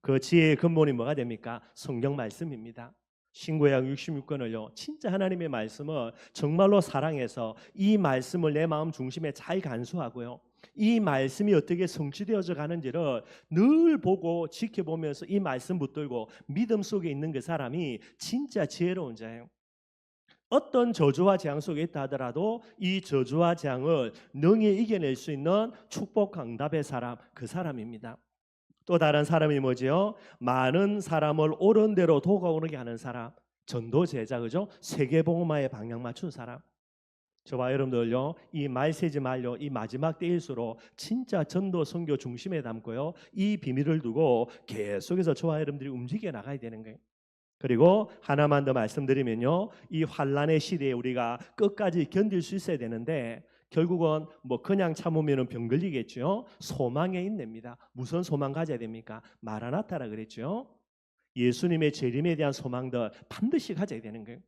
그 지혜의 근본이 뭐가 됩니까? 성경 말씀입니다. 신구약 66권을요. 진짜 하나님의 말씀을 정말로 사랑해서 이 말씀을 내 마음 중심에 잘 간수하고요. 이 말씀이 어떻게 성취되어져 가는지를 늘 보고 지켜보면서 이 말씀 붙들고 믿음 속에 있는 그 사람이 진짜 지혜로운 자예요. 어떤 저주와 재앙 속에 있다 하더라도 이 저주와 재앙을 능히 이겨낼 수 있는 축복 강답의 사람, 그 사람입니다. 또 다른 사람이 뭐지요? 많은 사람을 옳은 대로 도가오르게 하는 사람, 전도 제자, 그죠? 세계복음화에 방향 맞춘 사람. 저와 여러분들요, 이 말세지 말요, 이 마지막 때일수록 진짜 전도 선교 중심에 담고요, 이 비밀을 두고 계속해서 저와 여러분들이 움직여 나가야 되는 거예요. 그리고 하나만 더 말씀드리면요, 이 환란의 시대에 우리가 끝까지 견딜 수 있어야 되는데 결국은 뭐 그냥 참으면 병 걸리겠죠. 소망의 인내입니다. 무슨 소망 가져야 됩니까? 마라나타라 그랬죠. 예수님의 재림에 대한 소망들 반드시 가져야 되는 거예요.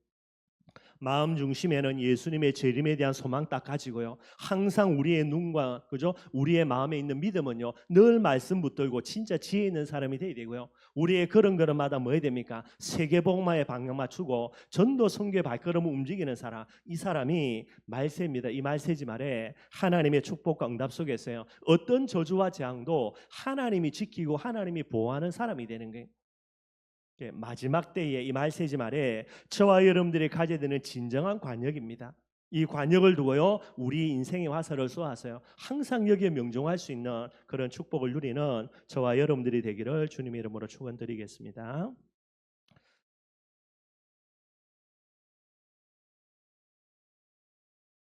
마음 중심에는 예수님의 재림에 대한 소망 딱 가지고요. 항상 우리의 눈과 그죠? 우리의 마음에 있는 믿음은요. 늘 말씀 붙들고 진짜 지혜 있는 사람이 돼야 되고요. 우리의 걸음걸음마다 뭐 해야 됩니까? 세계복음화에 방향 맞추고 전도 선교의 발걸음을 움직이는 사람. 이 사람이 말세입니다. 이 말세지 말에 하나님의 축복과 응답 속에서요. 어떤 저주와 재앙도 하나님이 지키고 하나님이 보호하는 사람이 되는 거예요. 마지막 때에 이 말세지 말에 저와 여러분들이 가져야 되는 진정한 관역입니다. 이 관역을 두고요 우리 인생의 화살을 쏘아서요 항상 여기에 명종할 수 있는 그런 축복을 누리는 저와 여러분들이 되기를 주님의 이름으로 축원드리겠습니다.